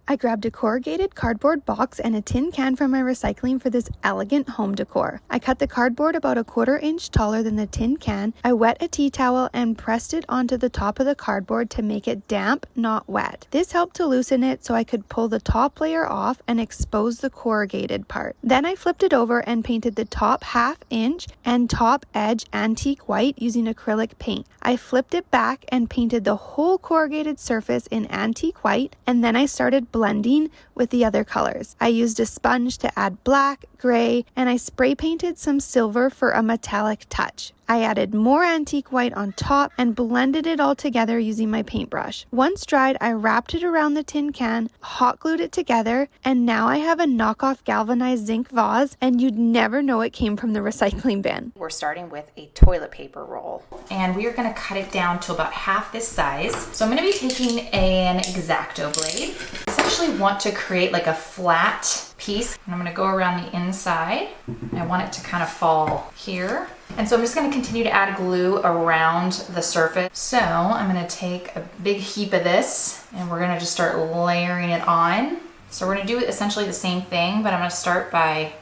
I grabbed a corrugated cardboard box and a tin can from my recycling for this elegant home decor. I cut the cardboard about a 1/4 inch taller than the tin can. I wet a tea towel and pressed it onto the top of the cardboard to make it damp, not wet. This helped to loosen it so I could pull the top layer off and expose the corrugated part. Then I flipped it over and painted the top 1/2 inch and top edge antique white using acrylic paint. I flipped it back and painted the whole corrugated surface in antique white, and then I started blending with the other colors. I used a sponge to add black, gray, and I spray painted some silver for a metallic touch. I added more antique white on top and blended it all together using my paintbrush. Once dried, I wrapped it around the tin can, hot glued it together, and now I have a knockoff galvanized zinc vase, and you'd never know it came from the recycling bin. We're starting with a toilet paper roll, and we are going to cut it down to about half this size. So I'm going to be taking an X-Acto blade. I essentially want to create like a flat piece, and I'm going to go around the inside. I want it to kind of fall here. And so I'm just going to continue to add glue around the surface. So I'm going to take a big heap of this and we're going to just start layering it on. So we're going to do essentially the same thing, but I'm going to start by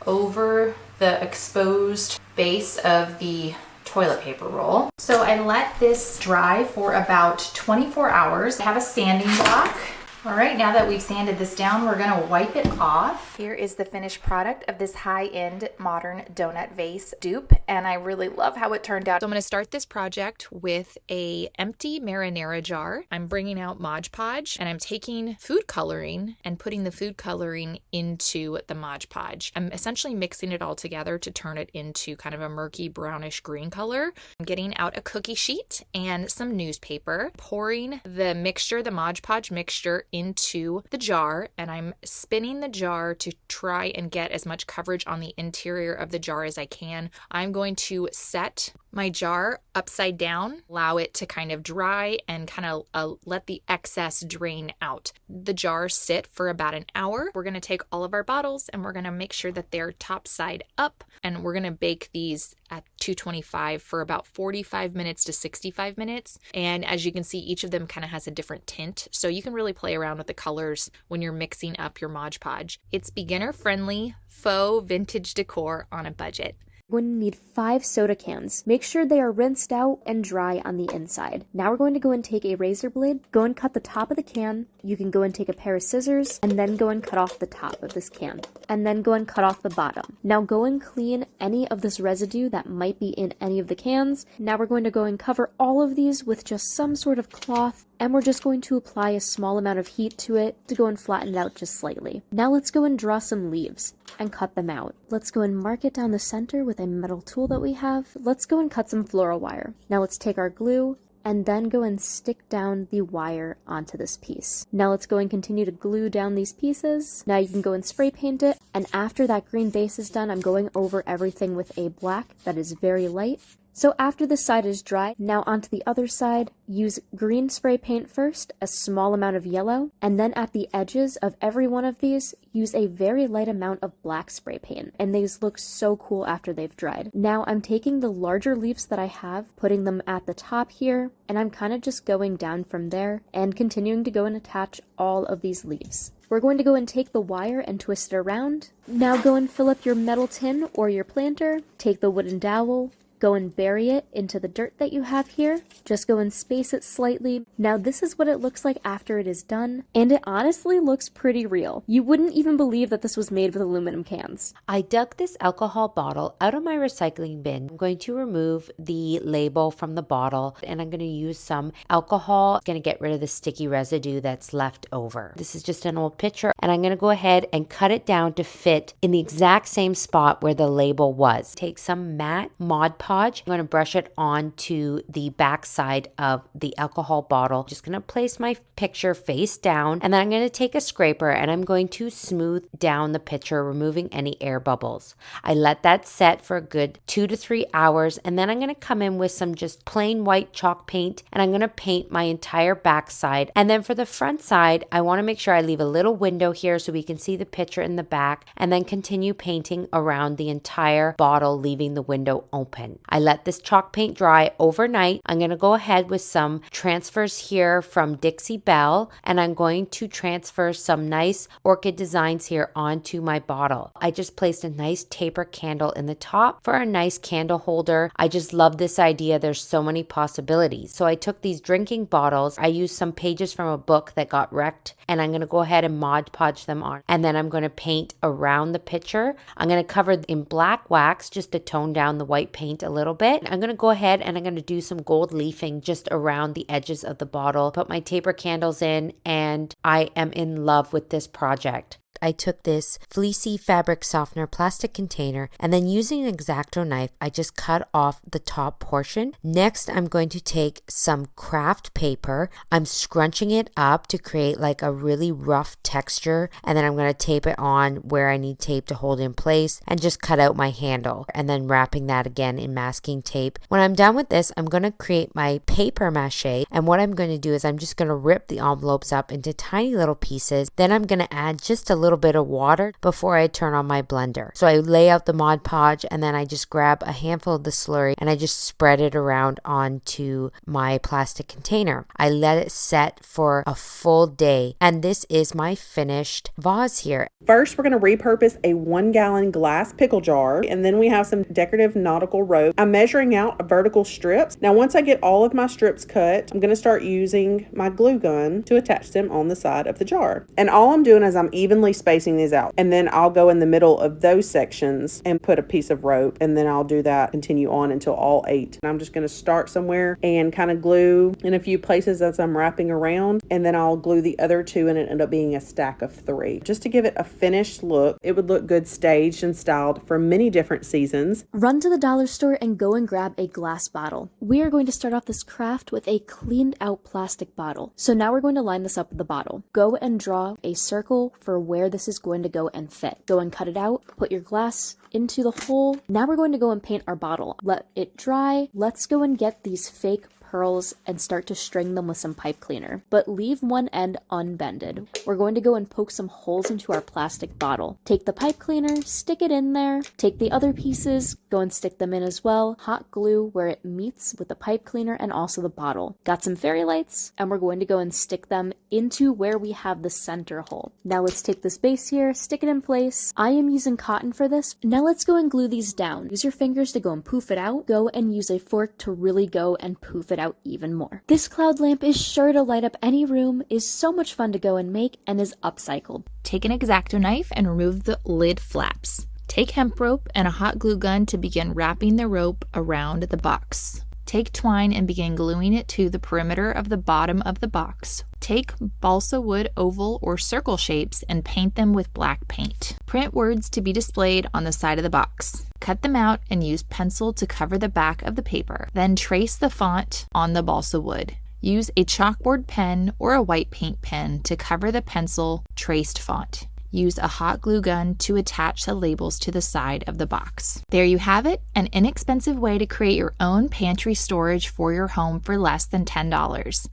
over the exposed base of the toilet paper roll. So I let this dry for about 24 hours. I have a sanding block. All right, now that we've sanded this down, we're gonna wipe it off. Here is the finished product of this high-end modern donut vase dupe, and I really love how it turned out. So I'm gonna start this project with a empty marinara jar. I'm bringing out Mod Podge, and I'm taking food coloring and putting the food coloring into the Mod Podge. I'm essentially mixing it all together to turn it into kind of a murky brownish green color. I'm getting out a cookie sheet and some newspaper, pouring the mixture, the Mod Podge mixture, into the jar, and I'm spinning the jar to try and get as much coverage on the interior of the jar as I can. I'm going to set my jar upside down, allow it to kind of dry and kind of let the excess drain out. The jars sit for about an hour. We're going to take all of our bottles and we're going to make sure that they're top side up, and we're going to bake these at 225 for about 45 minutes to 65 minutes. And as you can see, each of them kind of has a different tint, so you can really play around with the colors when you're mixing up your Mod Podge. It's beginner friendly, faux vintage decor on a budget. We're going to need 5 soda cans. Make sure they are rinsed out and dry on the inside. Now we're going to go and take a razor blade, go and cut the top of the can. You can go and take a pair of scissors and then go and cut off the top of this can. And then go and cut off the bottom. Now go and clean any of this residue that might be in any of the cans. Now we're going to go and cover all of these with just some sort of cloth, and we're just going to apply a small amount of heat to it to go and flatten it out just slightly. Now let's go and draw some leaves and cut them out. Let's go and mark it down the center with a metal tool that we have. Let's go and cut some floral wire. Now let's take our glue and then go and stick down the wire onto this piece. Now let's go and continue to glue down these pieces. Now you can go and spray paint it, and after that green base is done, I'm going over everything with a black that is very light. So after this side is dry, now onto the other side, use green spray paint first, a small amount of yellow, and then at the edges of every one of these, use a very light amount of black spray paint, and these look so cool after they've dried. Now I'm taking the larger leaves that I have, putting them at the top here, and I'm kind of just going down from there and continuing to go and attach all of these leaves. We're going to go and take the wire and twist it around. Now go and fill up your metal tin or your planter, take the wooden dowel, go and bury it into the dirt that you have here. Just go and space it slightly. Now this is what it looks like after it is done, and it honestly looks pretty real. You wouldn't even believe that this was made with aluminum cans. I dug this alcohol bottle out of my recycling bin. I'm going to remove the label from the bottle, and I'm going to use some alcohol. I'm going to get rid of the sticky residue that's left over. This is just an old picture, and I'm going to go ahead and cut it down to fit in the exact same spot where the label was. Take some matte Mod Podge. I'm going to brush it onto the back side of the alcohol bottle. Just going to place my picture face down, and then I'm going to take a scraper and I'm going to smooth down the picture, removing any air bubbles. I let that set for a good 2 to 3 hours, and then I'm going to come in with some just plain white chalk paint, and I'm going to paint my entire back side. And then for the front side, I want to make sure I leave a little window here so we can see the picture in the back, and then continue painting around the entire bottle, leaving the window open. in. I let this chalk paint dry overnight. I'm going to go ahead with some transfers here from Dixie Belle, and I'm going to transfer some nice orchid designs here onto my bottle. I just placed a nice taper candle in the top for a nice candle holder. I just love this idea. There's so many possibilities. So I took these drinking bottles. I used some pages from a book that got wrecked, and I'm going to go ahead and Mod Podge them on. And then I'm going to paint around the pitcher. I'm going to cover in black wax just to tone down the white paint a little bit. I'm going to go ahead and I'm going to do some gold leafing just around the edges of the bottle. Put my taper candles in, and I am in love with this project. I took this fleecy fabric softener plastic container, and then using an X-Acto knife, I just cut off the top portion. Next, I'm going to take some craft paper. I'm scrunching it up to create like a really rough texture, and then I'm going to tape it on where I need tape to hold in place and just cut out my handle, and then wrapping that again in masking tape. When I'm done with this, I'm going to create my paper mache, and what I'm going to do is I'm just going to rip the envelopes up into tiny little pieces. Then I'm going to add just a little bit of water before I turn on my blender. So I lay out the Mod Podge, and then I just grab a handful of the slurry and I just spread it around onto my plastic container. I let it set for a full day, and this is my finished vase here. First, we're going to repurpose a 1-gallon glass pickle jar, and then we have some decorative nautical rope. I'm measuring out vertical strips. Now, once I get all of my strips cut, I'm going to start using my glue gun to attach them on the side of the jar. And all I'm doing is I'm evenly spacing these out, and then I'll go in the middle of those sections and put a piece of rope, and then I'll do that, continue on until all 8. And I'm just going to start somewhere and kind of glue in a few places as I'm wrapping around, and then I'll glue the other 2, and it end up being a stack of 3 just to give it a finished look. It would look good staged and styled for many different seasons. Run to the dollar store and go and grab a glass bottle. We are going to start off this craft with a cleaned out plastic bottle. So now we're going to line this up with the bottle. Go and draw a circle for where this is going to go and fit. Go and cut it out, put your glass into the hole. Now we're going to go and paint our bottle. Let it dry. Let's go and get these fake pearls and start to string them with some pipe cleaner, but leave one end unbended. We're going to go and poke some holes into our plastic bottle. Take the pipe cleaner, stick it in there, take the other pieces, go and stick them in as well. Hot glue where it meets with the pipe cleaner and also the bottle. Got some fairy lights, and we're going to go and stick them into where we have the center hole. Now let's take this base here, stick it in place. I am using cotton for this. Now let's go and glue these down. Use your fingers to go and poof it out. Go and use a fork to really go and poof it out even more. This cloud lamp is sure to light up any room, is so much fun to go and make, and is upcycled. Take an X-Acto knife and remove the lid flaps. Take hemp rope and a hot glue gun to begin wrapping the rope around the box. Take twine and begin gluing it to the perimeter of the bottom of the box. Take balsa wood oval or circle shapes and paint them with black paint. Print words to be displayed on the side of the box. Cut them out and use pencil to cover the back of the paper. Then trace the font on the balsa wood. Use a chalkboard pen or a white paint pen to cover the pencil traced font. Use a hot glue gun to attach the labels to the side of the box. There you have it, an inexpensive way to create your own pantry storage for your home for less than $10.